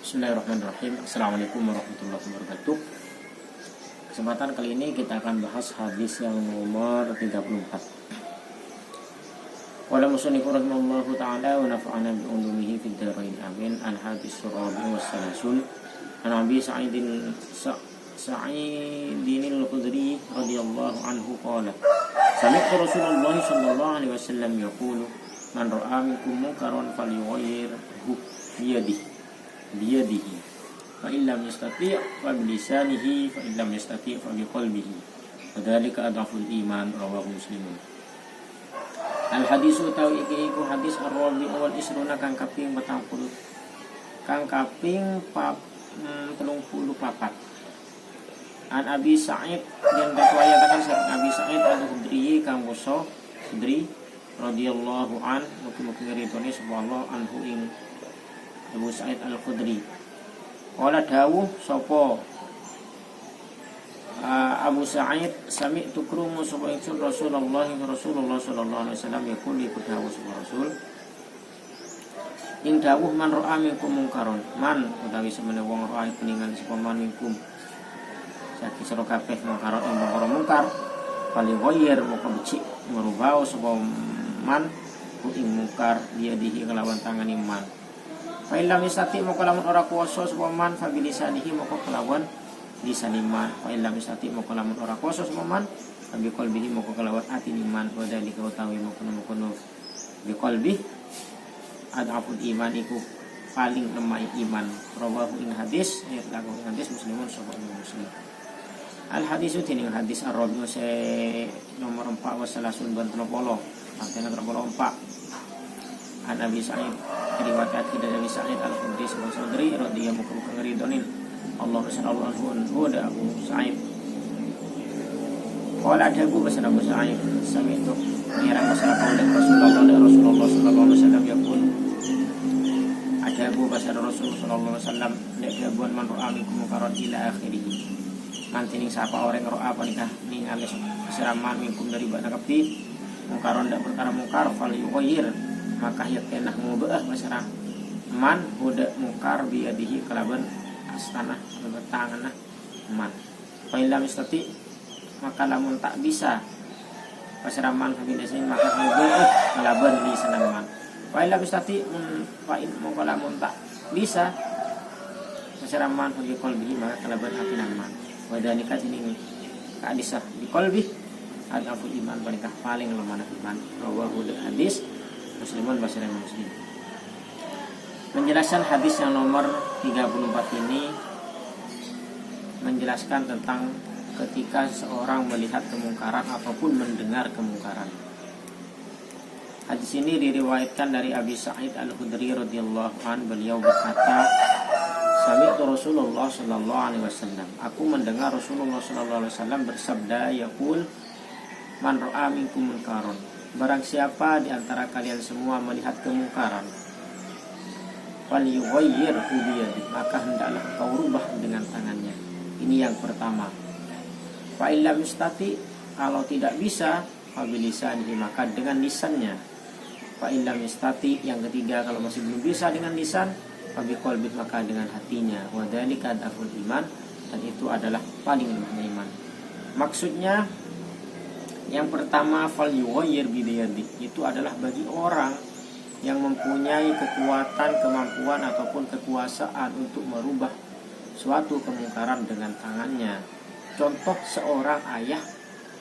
Bismillahirrahmanirrahim. Assalamualaikum warahmatullahi wabarakatuh. Kesempatan kali ini kita akan bahas hadis yang nomor 34. Qala musannifu rahimallahu ta'ala wa nafa'ana bi ulumihi fid dharain amin. An hadis rabi' was salasun an Abi Sa'idin al-Khudri radhiyallahu anhu qala sami'tu Rasulullah sallallahu alaihi wasallam yaqulu man ra'a minkum munkaran falyughayyirhu biyadihi fa illam yastati' fa bilisanihi fa illam yastati' fa biqalbihi wa dzalika adhaful iman rawahu Muslimun. Al hadisu tawi iku hadis ar-rabi wal isruna kang kaping 40 kang kaping 34. An Abi Sa'id dan riwayatkan saking Abi Sa'id al-Khudri kang basa Khudri radhiyallahu an mugi-mugi ridhone subhanallah anhu ing Abu Sa'id al-Khudri. Qala dawuh sapa Abu Sa'id sami'tu krungu sapa ingsun Rasulullah sallallahu alaihi wasallam yaqul iku dawuh sapa Rasul ing dawuh man ra'a minkum mungkaron man utawi semene wong ra'a peningan sapa man minkum saking sira kabeh mungkaron ing mungkar paling ghayyir moko becik merubah sapa man ku ing mungkar dia dihi kelawan tangan iman. Fa illam yastati moko lamun ora kuwasa sapa man fa bilisanihi moko kelawan lisan iman. Fa illam yastati moko lamun ora kuwasa sapa man fa biqalbihi moko kelawan ati iman. Wa dalika utawi moko biqalbi adhaful iman iku paling lemah iman. Rawahu ing hadis lagu hadis Muslimun sapa Muslim. Al hadisu tining hadis ar-rabi nomor 4 wasalasun bantu polo antena 34. An Abi Sa'id riwayat dari Abi Sa'id al-Khudri Sudri radhiyallahu anhu ngeridonin Allah sallallahu anhu da Abu Sa'id. Qala ada Abu Sa'id sami itu ngira masalah kaulin Rasulullah sallallahu alaihi wasallam yaqul ada Abu Sa'id Rasul sallallahu alaihi wasallam nek gabuan man ra'a minkum munkaran ila akhirih. Nanti ning sapa orang ro'a apa nikah ning alis siraman minkum dari bana kapi mungkaron dak perkara mungkar fal yughayyir maka ya kenah ngubah masyarakat man budak mungkar biadihi kalaban astanah tanganah man fa illam istati maka lamun tak bisa pasiraman kabindesin maka ngubah kalaban di sanaman fa illam istati fa in mongko lamun tak bisa pasiraman bagi qalbi maka kalaban hati man wadhalika ini hadisah di qalbi adhaful iman balikah paling lemah iman. Rawahu hadis Muslimun bahasa Muslim. Menjelaskan hadis yang nomor 34 ini menjelaskan tentang ketika seorang melihat kemungkaran ataupun mendengar kemungkaran. Hadis ini diriwayatkan dari Abi Sa'id al-Khudri radhiyallahu an, beliau berkata sami'tu Rasulullah sallallahu alaihi wasallam, aku mendengar Rasulullah sallallahu alaihi wasallam bersabda yaqul man ra'a minkum munkaron, barang siapa di antara kalian semua melihat kemungkaran falyughayyirhu biyadihi, maka hendaklah kau rubah dengan tangannya. Ini yang pertama. Fa illam yastati, kalau tidak bisa fa bilisanihi, maka dengan lisannya. Fa illam yastati, yang ketiga kalau masih belum bisa dengan lisan fa biqalbi, maka dengan hatinya. Wa dzalika adhaful iman, dan itu adalah paling lemahnya iman. Maksudnya yang pertama fal yughayyir biyadihi, itu adalah bagi orang yang mempunyai kekuatan, kemampuan ataupun kekuasaan untuk merubah suatu kemungkaran dengan tangannya. Contoh seorang ayah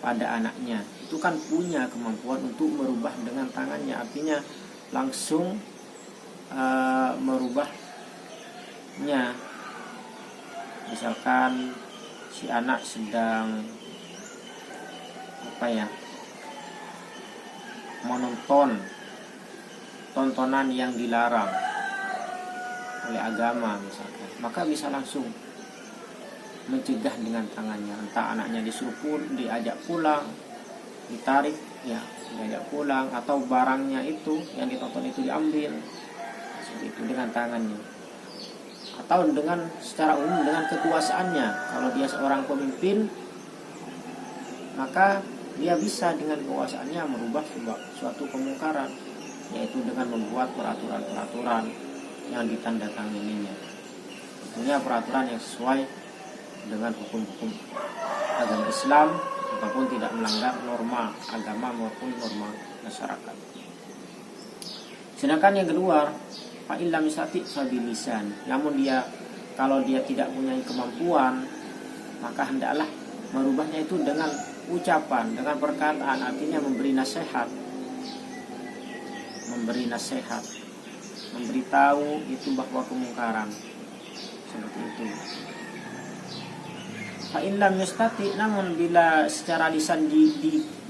pada anaknya, itu kan punya kemampuan untuk merubah dengan tangannya, artinya langsung merubahnya. Misalkan si anak sedang menonton tontonan yang dilarang oleh agama misalkan, maka bisa langsung mencegah dengan tangannya. Entah anaknya disuruh diajak pulang, ditarik ya, diajak pulang, atau barangnya itu yang ditonton itu diambil, seperti itu dengan tangannya. Atau dengan secara umum dengan kekuasaannya, kalau dia seorang pemimpin maka dia bisa dengan kekuasaannya merubah suatu kemungkaran, yaitu dengan membuat peraturan-peraturan yang ditandatanganinya. tentunya peraturan yang sesuai dengan hukum-hukum agama Islam ataupun tidak melanggar norma agama maupun norma masyarakat. Sedangkan yang kedua, fa'illam yastati' fabilisan. Namun kalau dia tidak punya kemampuan, maka hendaklah merubahnya itu dengan ucapan, dengan perkataan, artinya memberi nasihat, memberitahu itu bahwa kemungkaran seperti itu. Fa'illam yastati', namun bila secara lisan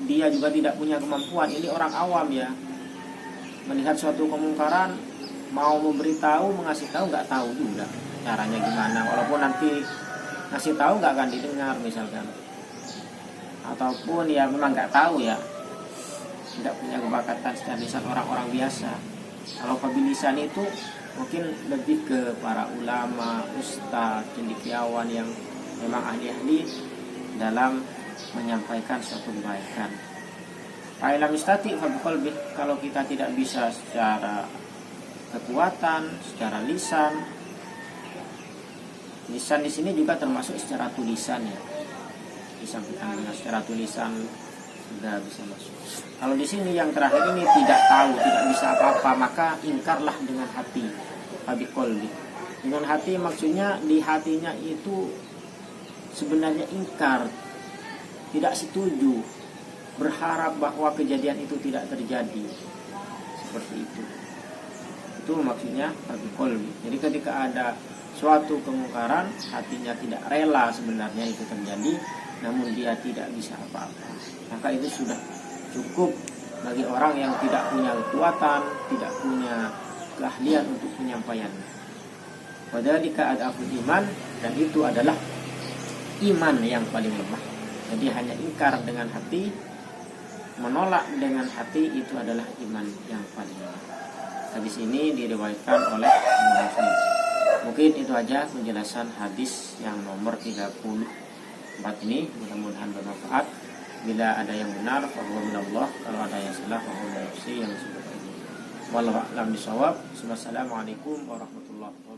dia juga tidak punya kemampuan, ini orang awam ya, melihat suatu kemungkaran, mau memberitahu, mengasih tahu nggak tahu juga caranya gimana, walaupun nanti ngasih tahu nggak akan didengar misalkan, ataupun ya memang nggak tahu ya, tidak punya kebakatan secara lisan orang-orang biasa. Kalau pabilisan itu mungkin lebih ke para ulama, ustaz, cendekiawan yang memang ahli-ahli dalam menyampaikan suatu kebaikan. Fa'illam yastati' fabiqalbih, kalau kita tidak bisa secara kekuatan, secara lisan di sini juga termasuk secara tulisan ya, disampaikan dengan secara tulisan sudah bisa masuk. Kalau di sini yang terakhir ini tidak tahu, tidak bisa apa-apa, maka ingkarlah dengan hati, fabiqalbih. Dengan hati maksudnya di hatinya itu sebenarnya ingkar, tidak setuju, berharap bahwa kejadian itu tidak terjadi, seperti itu. Itu maksudnya fabiqalbih. Jadi ketika ada suatu kemungkaran, hatinya tidak rela sebenarnya itu terjadi, namun dia tidak bisa apa-apa, maka itu sudah cukup bagi orang yang tidak punya kekuatan, tidak punya keahlian untuk penyampaiannya. Wadzalika ad'aful iman, dan itu adalah iman yang paling lemah. Jadi hanya ingkar dengan hati, menolak dengan hati, itu adalah iman yang paling lemah. Hadis ini diriwayatkan oleh Imam Muslim. Mungkin itu aja penjelasan hadis yang nomor 34 ini, mudah-mudahan bermanfaat. Bila ada yang benar, fahuwa minallah, kalau ada yang salah, fahuwa min nafsi, yang sudah. Wallahu a'lam bishawab. Wassalamualaikum warahmatullahi wabarakatuh.